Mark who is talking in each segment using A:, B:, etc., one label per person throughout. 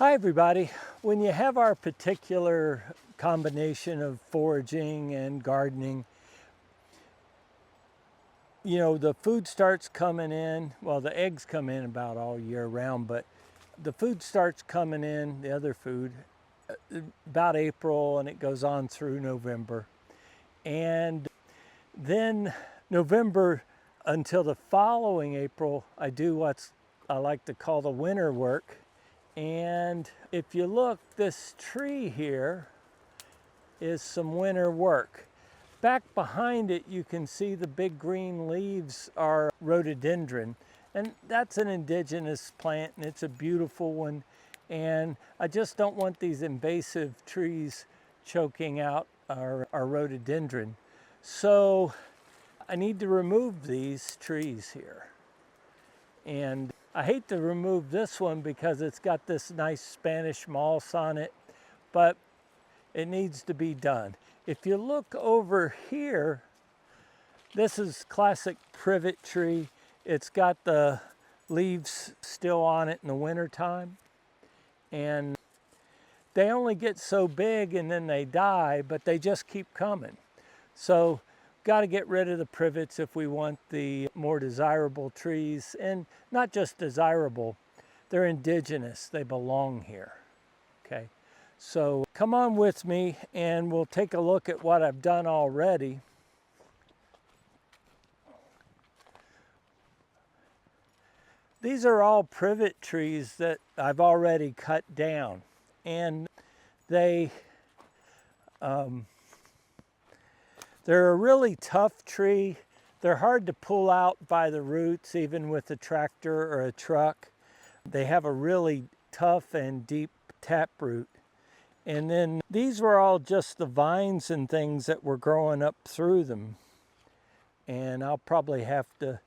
A: Hi everybody. When you have our particular combination of foraging and gardening, the food starts coming in. Well, the eggs come in about all year round, but the food starts coming in, the other food, about April, and it goes on through November. And then November until the following April, I do what I like to call the winter work. And if you look, this tree here is some winter work. Back behind it, you can see the big green leaves are rhododendron. And that's an indigenous plant, and it's a beautiful one. And I just don't want these invasive trees choking out our rhododendron. So I need to remove these trees here. And I hate to remove this one because it's got this nice Spanish moss on it, but it needs to be done. If you look over here, this is classic privet tree. It's got the leaves still on it in the wintertime. And they only get so big and then they die, but they just keep coming. So got to get rid of the privets if we want the more desirable trees, and not just desirable, they're indigenous, they belong here. Okay, so come on with me and we'll take a look at what I've done already. These are all privet trees that I've already cut down, and they're a really tough tree. They're hard to pull out by the roots, even with a tractor or a truck. They have a really tough and deep taproot. And then these were all just the vines and things that were growing up through them. And I'll probably have to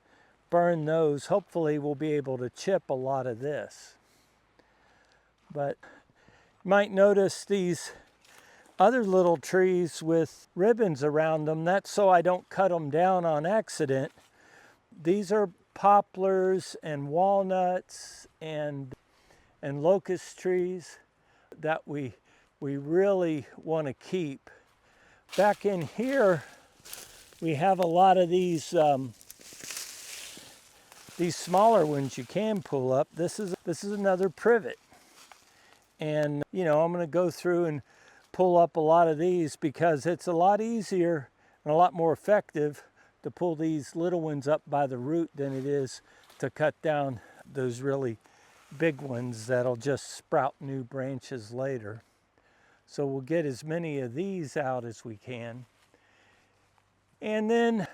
A: burn those. Hopefully we'll be able to chip a lot of this. But you might notice these other little trees with ribbons around them. That's so I don't cut them down on accident. These are poplars and walnuts and locust trees that we really want to keep. Back in here, we have a lot of these smaller ones you can pull up. This is another privet, and I'm going to go through and pull up a lot of these because it's a lot easier and a lot more effective to pull these little ones up by the root than it is to cut down those really big ones that'll just sprout new branches later. So we'll get as many of these out as we can. And then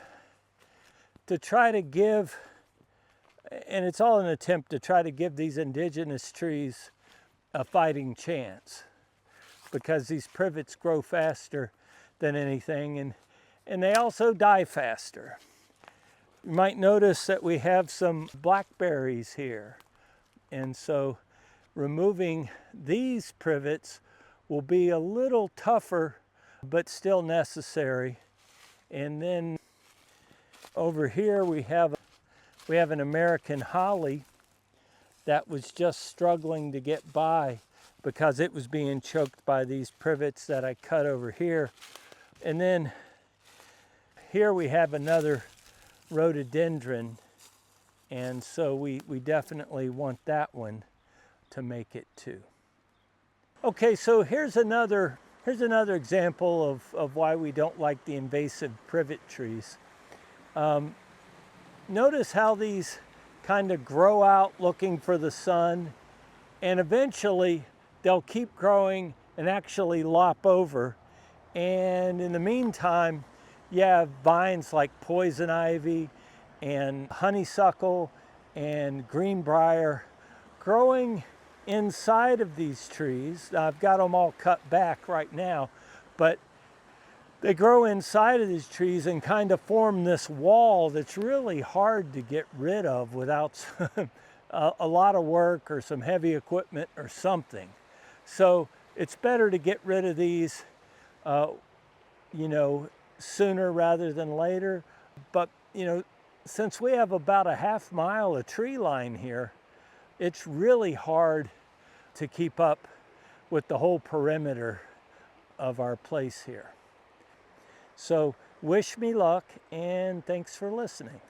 A: to try to give, and it's all an attempt to try to give these indigenous trees a fighting chance, because these privets grow faster than anything, and they also die faster. You might notice that we have some blackberries here, and so removing these privets will be a little tougher, but still necessary. And then over here we have an American holly that was just struggling to get by because it was being choked by these privets that I cut over here. And then here we have another rhododendron, and so we definitely want that one to make it too. Okay, so here's another example of why we don't like the invasive privet trees. Notice how these kind of grow out looking for the sun, and eventually they'll keep growing and actually lop over. And in the meantime, you have vines like poison ivy and honeysuckle and greenbrier growing inside of these trees. Now, I've got them all cut back right now, but they grow inside of these trees and kind of form this wall that's really hard to get rid of without a lot of work or some heavy equipment or something. So it's better to get rid of these, sooner rather than later. But, since we have about a half mile of tree line here, it's really hard to keep up with the whole perimeter of our place here. So wish me luck, and thanks for listening.